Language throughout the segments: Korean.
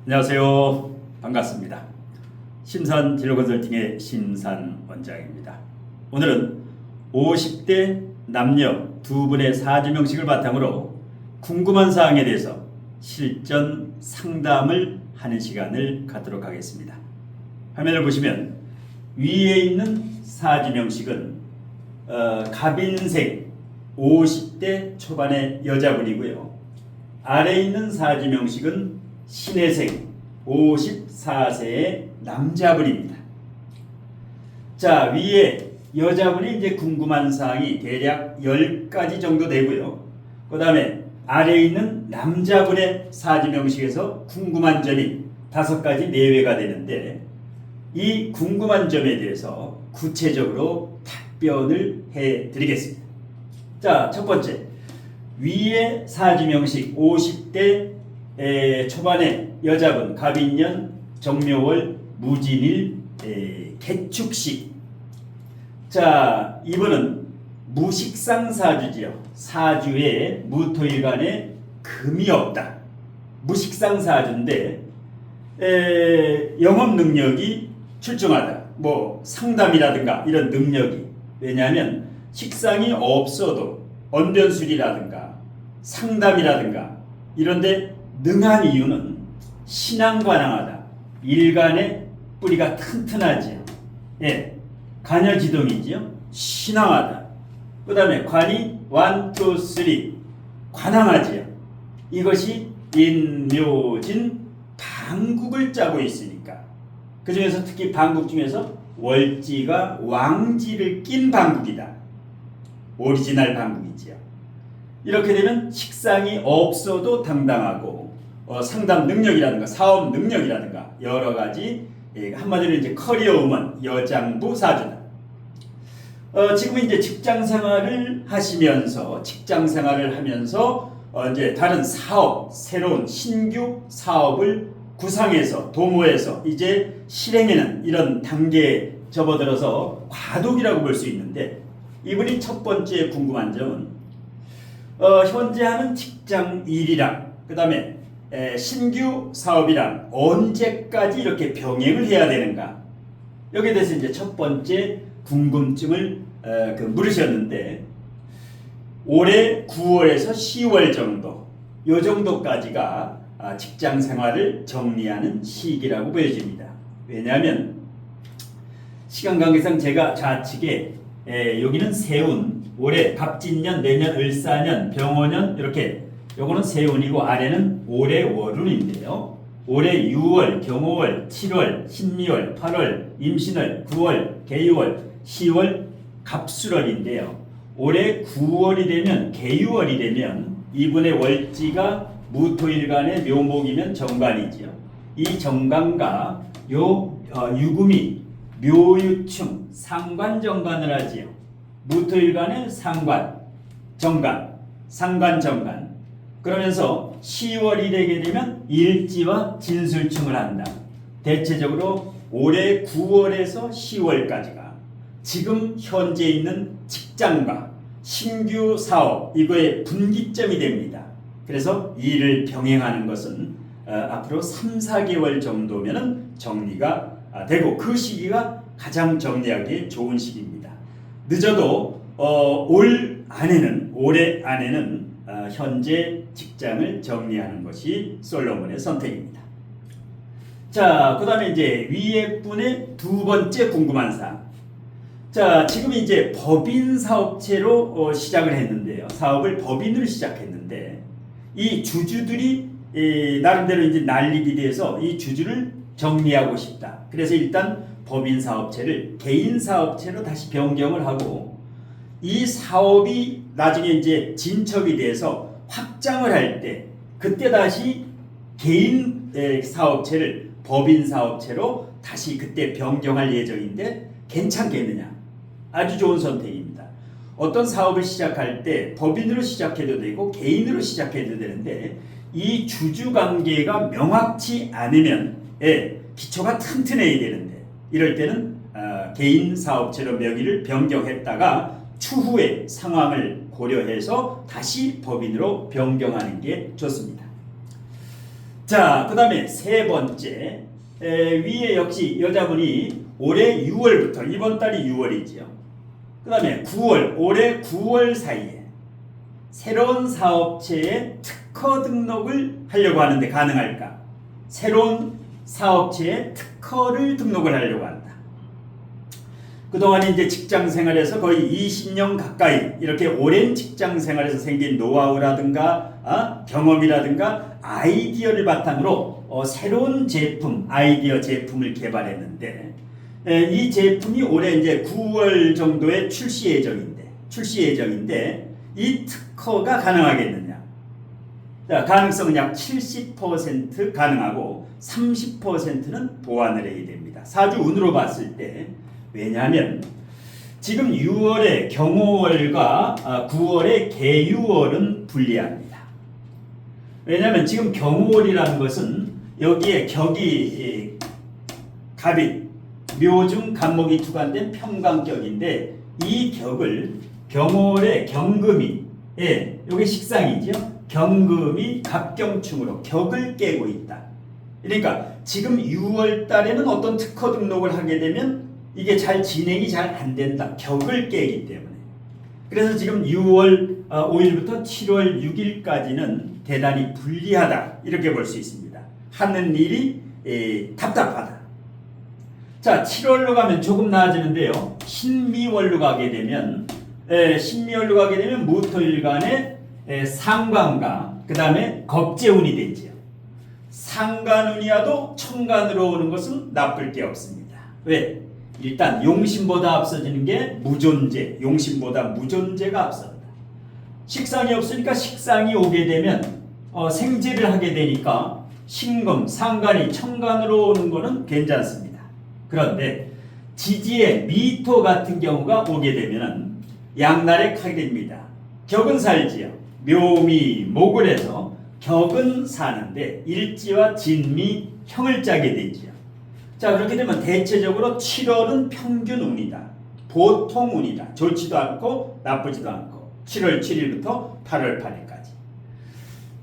안녕하세요. 반갑습니다. 심산진로컨설팅의 심산 원장입니다. 오늘은 50대 남녀 두 분의 사주명식을 바탕으로 궁금한 사항에 대해서 실전 상담을 하는 시간을 갖도록 하겠습니다. 화면을 보시면 위에 있는 사주명식은 갑인생 50대 초반의 여자분이고요. 아래에 있는 사주명식은 신해생 54세의 남자분입니다. 자, 위에 여자분이 이제 궁금한 사항이 대략 10가지 정도 되고요. 그 다음에 아래에 있는 남자분의 사주명식에서 궁금한 점이 5가지 내외가 되는데, 이 궁금한 점에 대해서 구체적으로 답변을 해 드리겠습니다. 자, 첫 번째, 위의 사주명식 50대 초반의 여자분 갑인년 정묘월 무진일 개축식. 자, 이분은 무식상 사주지요. 사주에 무토일간에 금이 없다. 무식상 사주인데 영업 능력이 출중하다. 뭐 상담이라든가 이런 능력이, 왜냐하면 식상이 없어도 언변술이라든가 상담이라든가 이런데 능한 이유는 신앙관항하다. 일간의 뿌리가 튼튼하지요. 예, 간여지동이지요. 신앙하다. 그 다음에 관이 1, 2, 3 관항하지요. 이것이 인묘진 방국을 짜고 있으니까. 그 중에서 특히 방국 중에서 월지가 왕지를 낀 방국이다. 오리지널 방국이지요. 이렇게 되면 식상이 없어도 당당하고 상담 능력이라든가 사업 능력이라든가 여러 가지, 한마디로 이제 커리어 우먼 여장부 사주다. 지금 이제 직장 생활을 하시면서 이제 다른 사업, 새로운 신규 사업을 구상해서 도모해서 이제 실행하는 이런 단계에 접어들어서 과도기라고 볼 수 있는데, 이분이 첫 번째 궁금한 점은 현재 하는 직장 일이랑 그 다음에 신규 사업이랑 언제까지 이렇게 병행을 해야 되는가, 여기에 대해서 이제 첫 번째 궁금증을 물으셨는데, 올해 9월에서 10월 정도, 요 정도까지가 직장 생활을 정리하는 시기라고 보여집니다. 왜냐하면 시간 관계상 제가 좌측에 여기는 세운, 올해 갑진년, 내년 을사년, 병오년, 이렇게 요거는 세운이고 아래는 올해 월운인데요. 올해 6월, 경오월, 7월, 신미월, 8월, 임신월, 9월, 개유월, 10월, 갑술월인데요. 올해 9월이 되면, 개유월이 되면 이분의 월지가 무토일간의 묘목이면 정관이지요. 이 정관과 유금이 묘유충 상관정관을 하지요. 무토일간의 상관, 정관, 상관, 정관. 그러면서 10월이 되게 되면 일지와 진술충을 한다. 대체적으로 올해 9월에서 10월까지가 지금 현재 있는 직장과 신규 사업, 이거의 분기점이 됩니다. 그래서 이를 병행하는 것은 앞으로 3, 4개월 정도면은 정리가 되고, 그 시기가 가장 정리하기 좋은 시기입니다. 늦어도 올해 안에는 현재 직장을 정리하는 것이 솔로몬의 선택입니다. 자, 그 다음에 이제 위에 분의 두 번째 궁금한 사항. 자, 지금 이제 법인 사업체로 시작을 했는데요. 사업을 법인으로 시작했는데, 이 주주들이 나름대로 이제 난립이 돼서 이 주주를 정리하고 싶다. 그래서 일단 법인 사업체를 개인 사업체로 다시 변경을 하고, 이 사업이 나중에 이제 진척이 돼서 확장을 할 때, 그때 다시 개인 사업체를 법인 사업체로 다시 그때 변경할 예정인데, 괜찮겠느냐? 아주 좋은 선택입니다. 어떤 사업을 시작할 때 법인으로 시작해도 되고 개인으로 시작해도 되는데, 이 주주 관계가 명확치 않으면 기초가 튼튼해야 되는데, 이럴 때는 개인 사업체로 명의를 변경했다가 추후에 상황을 고려해서 다시 법인으로 변경하는 게 좋습니다. 자, 그 다음에 세 번째, 위에 역시 여자분이 올해 6월부터, 이번 달이 6월이지요. 그 다음에 9월, 올해 9월 사이에 새로운 사업체에 특허 등록을 하려고 하는데 가능할까? 새로운 사업체에 특허를 등록을 하려고 한다. 그동안 이제 직장 생활에서 거의 20년 가까이 이렇게 오랜 직장 생활에서 생긴 노하우라든가 경험이라든가 아이디어를 바탕으로 새로운 제품, 아이디어 제품을 개발했는데 이 제품이 올해 이제 9월 정도에 출시 예정인데 이 특허가 가능하겠느냐? 자, 가능성은 약 70% 가능하고 30%는 보완을 해야 됩니다. 사주 운으로 봤을 때 왜냐하면 지금 6월의 경호월과 9월의 계유월은 불리합니다. 왜냐하면 지금 경호월이라는 것은 여기에 격이 갑이 묘중 간목이 투관된 평강격인데 이 격을 경월의 경금이 여기 식상이죠. 경금이 갑경충으로 격을 깨고 있다. 그러니까 지금 6월 달에는 어떤 특허 등록을 하게 되면 이게 잘 진행이 잘 안 된다. 격을 깨기 때문에. 그래서 지금 6월 5일부터 7월 6일까지는 대단히 불리하다. 이렇게 볼 수 있습니다. 하는 일이 답답하다. 자, 7월로 가면 조금 나아지는데요. 신미월로 가게 되면 무토일간의 상관과 그 다음에 겁재운이 되지요. 상관운이 와도 천간으로 오는 것은 나쁠 게 없습니다. 왜? 일단 용신보다 앞서지는 게 무존재, 용신보다 무존재가 앞선다. 식상이 없으니까 식상이 오게 되면 생재를 하게 되니까 신금, 상관이 천간으로 오는 거는 괜찮습니다. 그런데 지지의 미토 같은 경우가 오게 되면 양날의 칼입니다. 격은 살지요. 묘미, 목을 해서 격은 사는데 일지와 진미, 형을 짜게 되지요. 자, 그렇게 되면 대체적으로 7월은 평균 운이다. 보통 운이다. 좋지도 않고 나쁘지도 않고 7월 7일부터 8월 8일까지.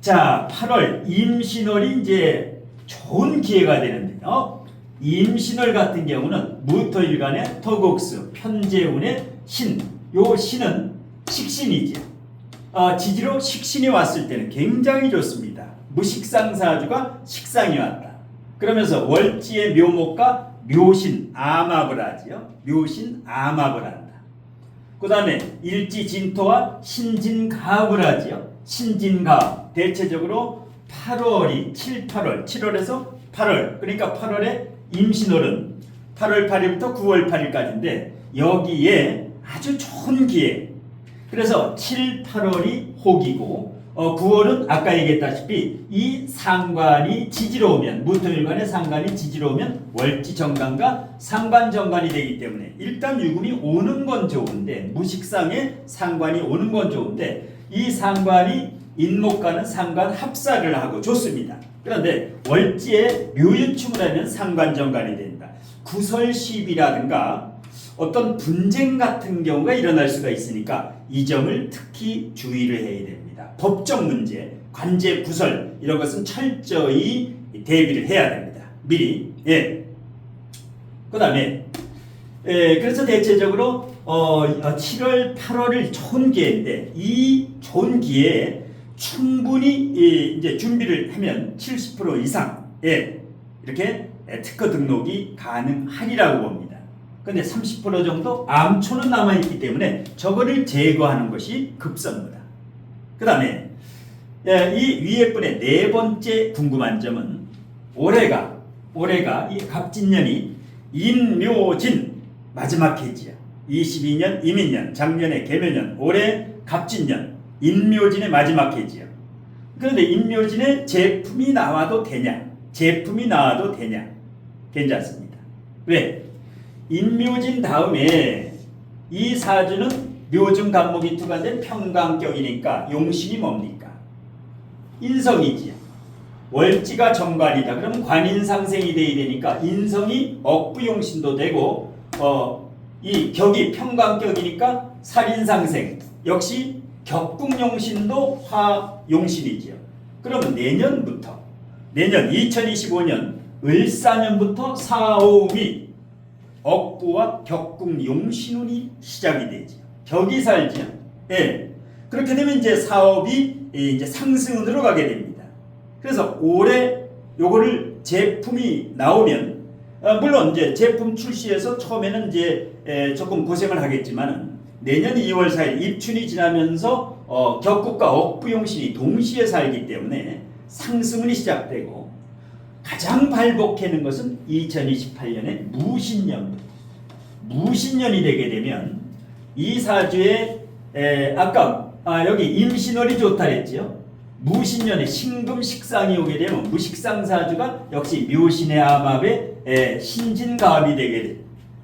자, 8월 임신월이 이제 좋은 기회가 되는데요. 임신월 같은 경우는 무토일간의 토국수, 편재운의 신. 요 신은 식신이죠. 지지로 식신이 왔을 때는 굉장히 좋습니다. 무식상사주가 식상이 왔다. 그러면서 월지의 묘목과 묘신 암합을 하지요. 묘신 암합을 한다. 그 다음에 일지 진토와 신진가합을 하지요. 신진가합. 대체적으로 8월이 7월에서 8월. 그러니까 8월에 임신월은 8월 8일부터 9월 8일까지인데 여기에 아주 좋은 기회. 그래서 7, 8월이 혹이고 9월은 아까 얘기했다시피 이 상관이 지지로 오면 무토일간의 상관이 지지로 오면 월지 정관과 상관 정관이 되기 때문에 일단 유금이 오는 건 좋은데 무식상의 상관이 오는 건 좋은데 이 상관이 인목과는 상관 합사를 하고 좋습니다. 그런데 월지에 묘유충을 하면 상관 정관이 된다. 구설시비라든가 어떤 분쟁 같은 경우가 일어날 수가 있으니까 이 점을 특히 주의를 해야 됩니다. 법적 문제, 관제 구설 이런 것은 철저히 대비를 해야 됩니다. 미리. 그 다음에 그래서 대체적으로 7월, 8월을 좋은 기회인데 이 좋은 기회에 충분히 이제 준비를 하면 70% 이상 이렇게 특허 등록이 가능하리라고 봅니다. 근데 30% 정도 암초는 남아있기 때문에 저거를 제거하는 것이 급선무다. 그 다음에 이 위에 분의 네 번째 궁금한 점은 올해가 이 갑진년이 인묘진 마지막 해지야. 22년 이민년, 작년에 개묘년, 올해 갑진년 인묘진의 마지막 해지야. 그런데 인묘진에 제품이 나와도 되냐? 괜찮습니다. 왜? 인묘진 다음에 이 사주는 묘중 간목이 투관된 평강격이니까 용신이 뭡니까? 인성이지요. 월지가 정관이다. 그러면 관인상생이 돼야 되니까 인성이 억부용신도 되고 이 격이 평강격이니까 살인상생 역시 격국용신도 화용신이지요. 그러면 내년부터 내년 2025년 을사년부터 사오음이 억부와 격국 용신운이 시작이 되죠. 격이 살죠. 예. 그렇게 되면 이제 사업이 이제 상승운으로 가게 됩니다. 그래서 올해 요거를 제품이 나오면 물론 이제 제품 출시해서 처음에는 이제 조금 고생을 하겠지만은 내년 2월 4일 입춘이 지나면서 격국과 억부용신이 동시에 살기 때문에 상승운이 시작되고 가장 발복하는 것은 2028년에 무신년이 되게 되면 이 사주에 아까 여기 임신월이 좋다 했죠. 무신년에 신금식상이 오게 되면 무식상사주가 역시 묘신의 암합에 신진가합이 되게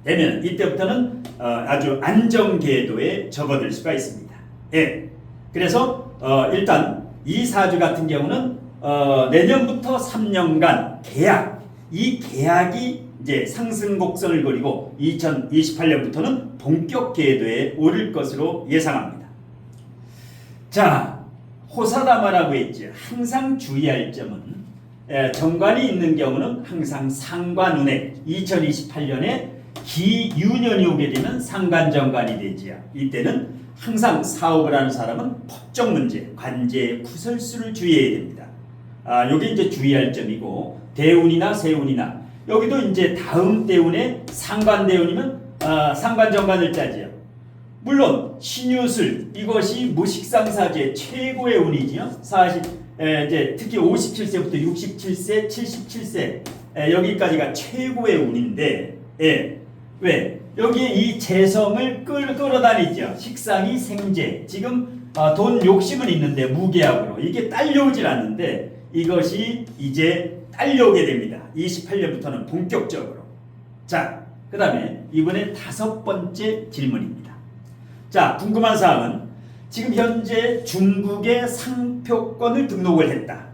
되면 이때부터는 아주 안정궤도에 접어들 수가 있습니다. 예. 그래서 일단 이 사주 같은 경우는 내년부터 3년간 이 계약이 이제 상승 곡선을 그리고 2028년부터는 본격 궤도에 오를 것으로 예상합니다. 자, 호사다마라고 했죠. 항상 주의할 점은 정관이 있는 경우는 항상 상관운에 2028년에 기유년이 오게 되면 상관정관이 되지요. 이때는 항상 사업을 하는 사람은 법적 문제, 관제의 구설수를 주의해야 됩니다. 요게 이제 주의할 점이고, 대운이나 세운이나 여기도 이제 다음 대운에 상관대운이면 상관정관을 짜지요. 물론 신유술 이것이 무식상사주의 최고의 운이지요. 사실 이제 특히 57세부터 67세, 77세 여기까지가 최고의 운인데, 왜? 여기에 이 재성을 끌어다니죠. 식상이 생재. 지금 돈 욕심은 있는데 무계약으로 이게 딸려오질 않는데 이것이 이제 딸려오게 됩니다. 28년부터는 본격적으로. 자, 그 다음에 이번에 5번째 질문입니다. 자, 궁금한 사항은 지금 현재 중국의 상표권을 등록을 했다.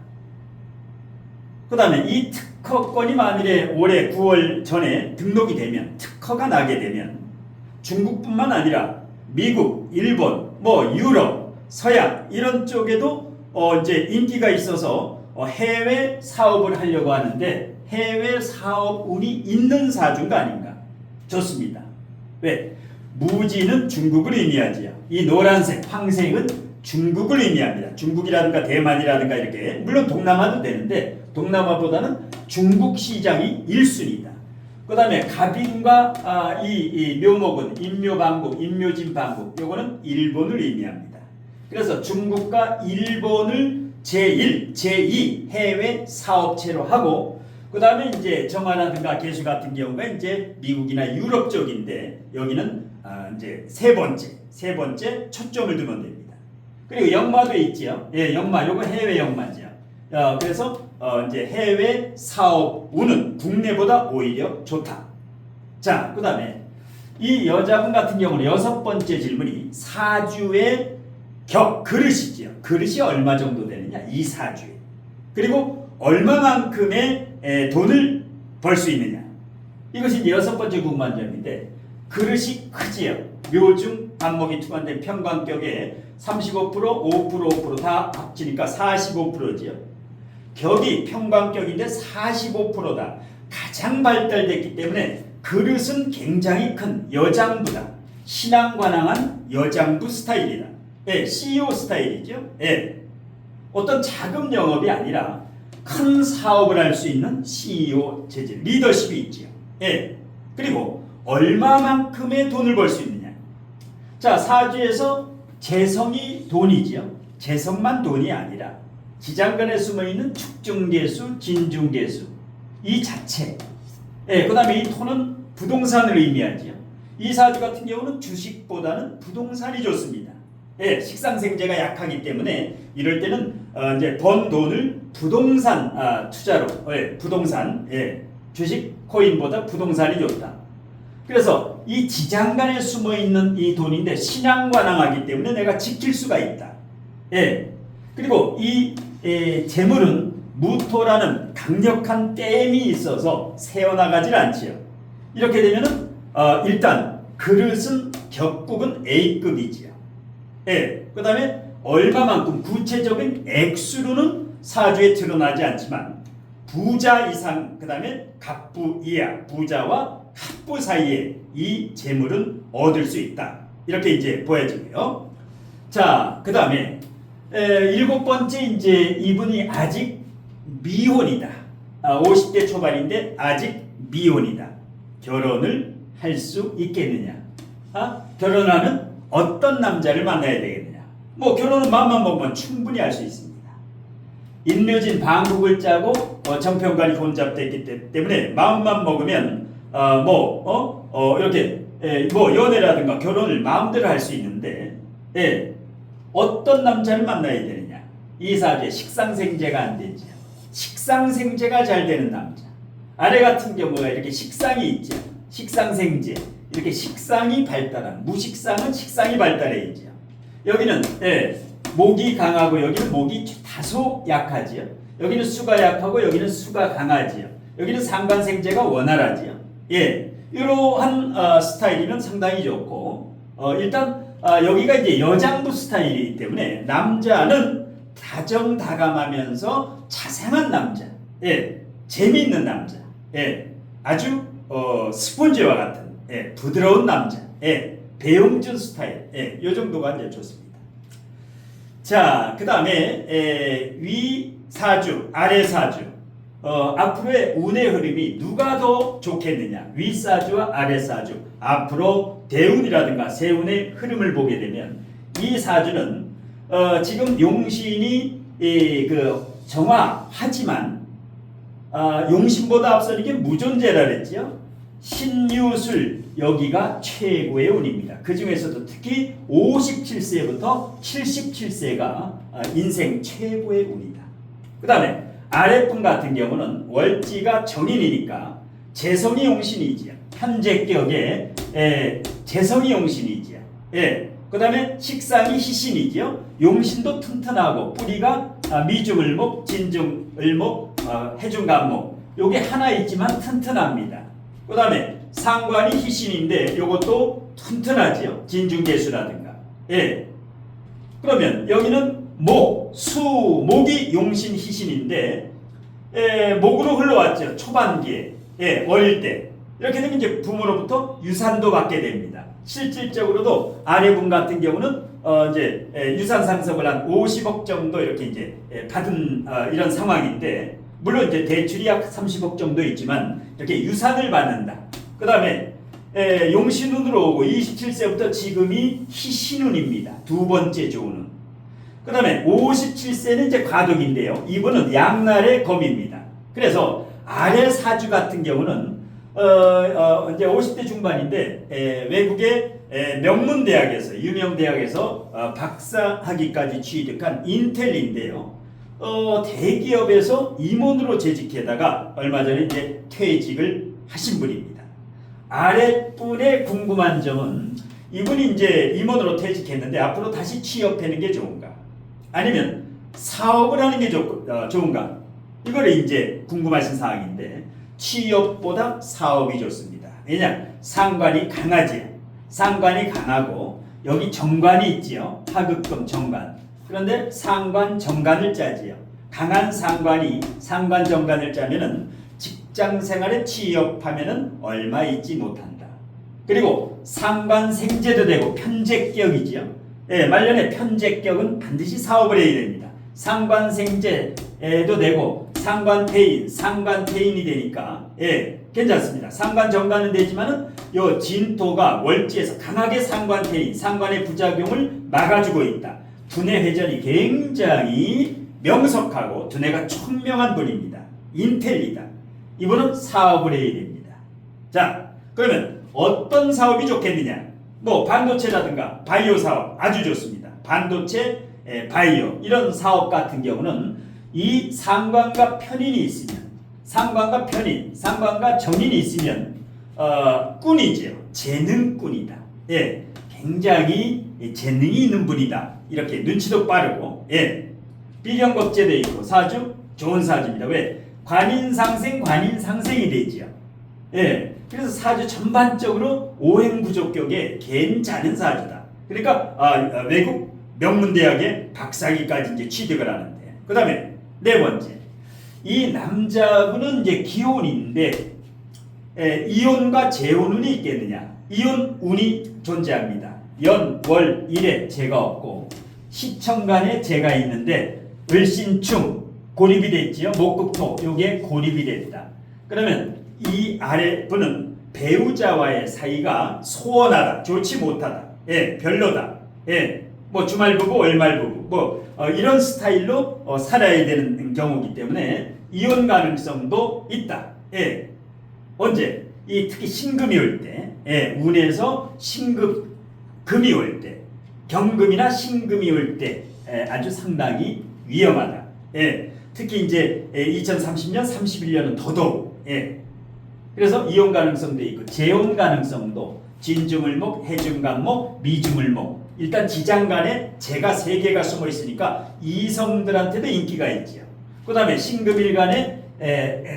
그 다음에 이 특허권이 만일에 올해 9월 전에 등록이 되면, 특허가 나게 되면 중국뿐만 아니라 미국, 일본, 유럽, 서양 이런 쪽에도 이제 인기가 있어서 해외 사업을 하려고 하는데 해외 사업운이 있는 사주가 아닌가? 좋습니다. 왜? 무지는 중국을 의미하지요. 이 노란색 황색은 중국을 의미합니다. 중국이라든가 대만이라든가 이렇게, 물론 동남아도 되는데 동남아보다는 중국 시장이 1순위다. 그 다음에 갑인과 이 묘목은 인묘방국, 인묘진방국, 요거는 일본을 의미합니다. 그래서 중국과 일본을 제1, 제2 해외 사업체로 하고, 그 다음에 이제 정화라든가 개수 같은 경우가 이제 미국이나 유럽 쪽인데 여기는 이제 세 번째 초점을 두면 됩니다. 그리고 역마도 있지요. 예, 역마 요거 해외 역마죠. 그래서 이제 해외 사업 운은 국내보다 오히려 좋다. 자, 그 다음에 이 여자분 같은 경우는 6번째 질문이 사주의 그릇이지요. 그릇이 얼마 정도 되느냐? 이 사주에. 그리고 얼마만큼의 돈을 벌 수 있느냐? 이것이 이제 6번째 궁금한 점인데, 그릇이 크지요. 묘중 안목이 투관된 평광격에 35%, 5%, 다 합치니까 45%지요. 격이 평광격인데 45%다. 가장 발달됐기 때문에 그릇은 굉장히 큰 여장부다. 신앙관항한 여장부 스타일이다. 예, CEO 스타일이죠. 예. 어떤 자금 영업이 아니라 큰 사업을 할 수 있는 CEO 체질, 리더십이 있죠. 예. 그리고 얼마만큼의 돈을 벌 수 있느냐. 자, 사주에서 재성이 돈이지요. 재성만 돈이 아니라 지장간에 숨어있는 축중계수, 진중계수 이 자체. 예, 그 다음에 이 토는 부동산을 의미하지요. 이 사주 같은 경우는 주식보다는 부동산이 좋습니다. 예, 식상생재가 약하기 때문에 이럴 때는 이제 번 돈을 부동산 투자로, 부동산, 주식 코인보다 부동산이 좋다. 그래서 이 지장간에 숨어 있는 이 돈인데 신앙관항하기 때문에 내가 지킬 수가 있다. 예. 그리고 이 재물은 무토라는 강력한 댐이 있어서 새어나가질 않지요. 이렇게 되면은 일단 그릇은 격국은 A급이지요. 예. 그 다음에 얼마만큼 구체적인 액수로는 사주에 드러나지 않지만 부자 이상, 그 다음에 갑부 이하, 부자와 갑부 사이에 이 재물은 얻을 수 있다. 이렇게 이제 보여지고요. 자, 그 다음에 7번째 이제 이분이 아직 미혼이다. 50대 초반인데 아직 미혼이다. 결혼을 할 수 있겠느냐? 결혼하면 어떤 남자를 만나야 되겠느냐? 뭐 결혼은 마음만 먹으면 충분히 할 수 있습니다. 인묘진 방국을 짜고 정평관이 혼잡됐기 때문에 마음만 먹으면 이렇게 뭐 연애라든가 결혼을 마음대로 할 수 있는데 어떤 남자를 만나야 되느냐? 이 사주에 식상생재가 안 되죠. 식상생재가 잘 되는 남자. 아래 같은 경우가 이렇게 식상이 있죠. 식상생재. 이렇게 식상이 발달한, 무식상은 식상이 발달해 있죠. 여기는 목이 강하고 여기는 목이 다소 약하지요. 여기는 수가 약하고 여기는 수가 강하지요. 여기는 상관생재가 원활하지요. 이러한 스타일이면 상당히 좋고 일단 여기가 이제 여장부 스타일이기 때문에 남자는 다정다감하면서 자상한 남자, 재미있는 남자, 아주 스폰지와 같은 부드러운 남자, 배용준 스타일, 이 정도가 이제 좋습니다. 자, 그 다음에 위 사주, 아래 사주, 앞으로의 운의 흐름이 누가 더 좋겠느냐? 위 사주와 아래 사주, 앞으로 대운이라든가 세운의 흐름을 보게 되면 이 사주는 지금 용신이 정화하지만 용신보다 앞서는 게 무존재라 그랬지요. 신유술 여기가 최고의 운입니다. 그 중에서도 특히 57세부터 77세가 인생 최고의 운이다. 그 다음에 아랫분 같은 경우는 월지가 정인이니까 재성이 용신이지요. 현재격에 재성이 용신이지요. 그 다음에 식상이 희신이지요. 용신도 튼튼하고 뿌리가 미중을목, 진중을목, 해중간목 요게 하나 있지만 튼튼합니다. 그 다음에 상관이 희신인데 요것도 튼튼하지요. 진중계수라든가. 그러면 여기는 목, 목이 용신 희신인데 목으로 흘러왔죠. 초반기에 어릴 때 이렇게 되면 이제 부모로부터 유산도 받게 됩니다. 실질적으로도 아래분 같은 경우는 이제 유산 상속을 한 50억 정도 이렇게 이제 받은 이런 상황인데 물론 이제 대출이 약 30억 정도 있지만 이렇게 유산을 받는다. 그 다음에 용신운으로 오고 27세부터 지금이 희신운입니다. 두 번째 좋은. 그 다음에 57세는 이제 과독인데요. 이분은 양날의 검입니다. 그래서 아래 사주 같은 경우는 이제 50대 중반인데 외국의 명문대학에서 유명 대학에서 박사학위까지 취득한 인텔인데요. 대기업에서 임원으로 재직하다가 얼마 전에 이제 퇴직을 하신 분입니다. 아랫분의 궁금한 점은 이분이 이제 임원으로 퇴직했는데 앞으로 다시 취업하는 게 좋은가? 아니면 사업을 하는 게 좋은가? 이거를 이제 궁금하신 사항인데 취업보다 사업이 좋습니다. 왜냐? 상관이 강하지요. 상관이 강하고 여기 정관이 있지요. 하급금 정관. 그런데 상관 정관을 짜지요. 강한 상관이 상관 정관을 짜면은 직장 생활에 취업하면은 얼마 있지 못한다. 그리고 상관 생재도 되고 편제격이지요. 말년에 편제격은 반드시 사업을 해야 됩니다. 상관 생재도 되고 상관 폐인이 되니까 괜찮습니다. 상관 정관은 되지만은 요 진토가 월지에서 강하게 상관 폐인, 상관의 부작용을 막아주고 있다. 두뇌 회전이 굉장히 명석하고 두뇌가 총명한 분입니다. 인텔리다. 이분은 사업을 해야 됩니다. 자, 그러면 어떤 사업이 좋겠느냐? 뭐 반도체라든가 바이오 사업 아주 좋습니다. 반도체, 바이오 이런 사업 같은 경우는 이 상관과 편인이 있으면 상관과 편인, 상관과 정인이 있으면 꾼이죠. 재능꾼이다. 굉장히 재능이 있는 분이다. 이렇게 눈치도 빠르고 비경겁제도 있고 사주 좋은 사주입니다. 왜? 관인상생이 되지요. 그래서 사주 전반적으로 오행구조격에 괜찮은 사주다. 그러니까 외국 명문대학의 박사학위까지 이제 취득을 하는데 그 다음에 네 번째 이 남자분은 이제 기혼인데 이혼과 재혼운이 있겠느냐? 이혼운이 존재합니다. 연, 월, 일에 재가 없고 시청간에 재가 있는데 을신충 고립이 됐지요. 목극토 요게 고립이 됐다. 그러면 이 아래 분은 배우자와의 사이가 소원하다, 좋지 못하다, 별로다, 뭐 주말부부, 월말부부, 이런 스타일로 살아야 되는 경우이기 때문에 이혼 가능성도 있다. 언제? 특히 신금이 올 때, 운에서 금이 올 때, 경금이나 신금이 올 때 아주 상당히 위험하다. 특히 이제 2030년, 31년은 더더욱. 그래서 이혼 가능성도 있고 재혼 가능성도 진중을목, 해중간목, 미중을목. 일단 지장간에 재가 3개가 숨어 있으니까 이성들한테도 인기가 있지요. 그 다음에 신금일간에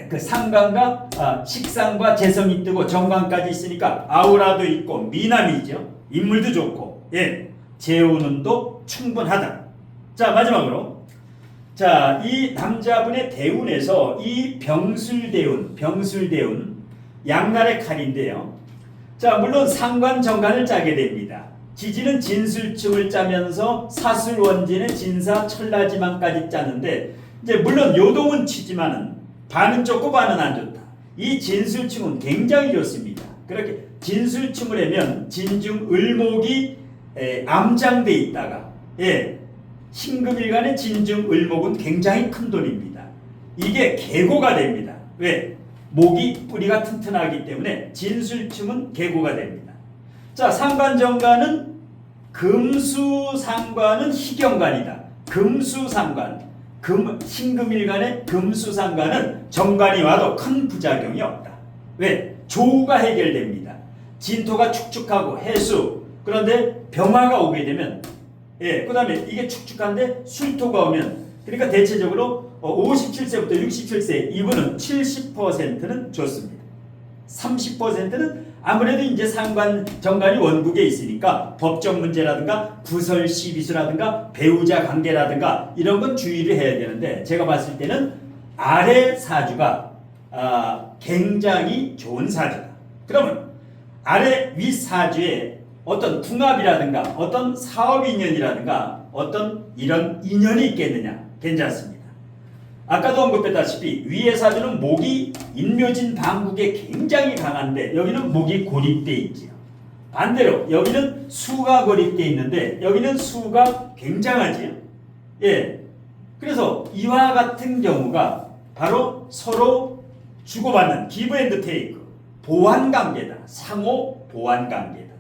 그 상간과 식상과 재성이 뜨고 정관까지 있으니까 아우라도 있고 미남이죠. 인물도 좋고 재혼운도 충분하다. 자, 마지막으로 자, 이 남자분의 대운에서 이 병술대운 양날의 칼인데요. 자, 물론 상관 정관을 짜게 됩니다. 지지는 진술충을 짜면서 사술원진의 진사 철라지망까지 짜는데 이제 물론 요동은 치지만은 반은 좋고 반은 안 좋다. 이 진술충은 굉장히 좋습니다. 그렇게 진술충을 하면 진중 을목이 암장돼 있다가 신금일간의 진중 을목은 굉장히 큰 돈입니다. 이게 계고가 됩니다. 왜? 목이 뿌리가 튼튼하기 때문에 진술충은 계고가 됩니다. 자, 상관정관은 금수상관은 희경관이다. 금수상관, 신금일간의 금수상관은 정관이 와도 큰 부작용이 없다. 왜? 조우가 해결됩니다. 진토가 축축하고 해수, 그런데 병화가 오게 되면 그 다음에 이게 축축한데 술토가 오면, 그러니까 대체적으로 57세부터 67세 이분은 70%는 좋습니다. 30%는 아무래도 이제 상관 정관이 원국에 있으니까 법적 문제라든가 구설 시비수라든가 배우자 관계라든가 이런 건 주의를 해야 되는데, 제가 봤을 때는 아래 사주가 굉장히 좋은 사주다. 그러면 아래 윗 사주에 어떤 궁합이라든가 어떤 사업 인연이라든가 어떤 이런 인연이 있겠느냐? 괜찮습니다. 아까도 언급했다시피 위의 사주는 목이 인묘진 방국에 굉장히 강한데 여기는 목이 고립돼 있지요. 반대로 여기는 수가 고립돼 있는데 여기는 수가 굉장하지요. 그래서 이와 같은 경우가 바로 서로 주고받는 기브 앤드 테이크, 보완 관계다. 상호 보완 관계다.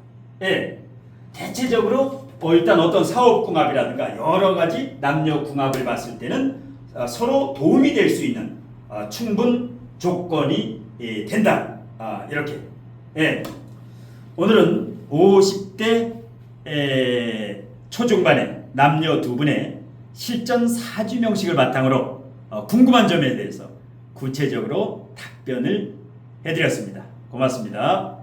대체적으로 일단 어떤 사업 궁합이라든가 여러 가지 남녀 궁합을 봤을 때는 서로 도움이 될 수 있는 충분 조건이 된다. 이렇게. 오늘은 50대 초중반의 남녀 두 분의 실전 사주 명식을 바탕으로 궁금한 점에 대해서 구체적으로 답변을 해드렸습니다. 고맙습니다.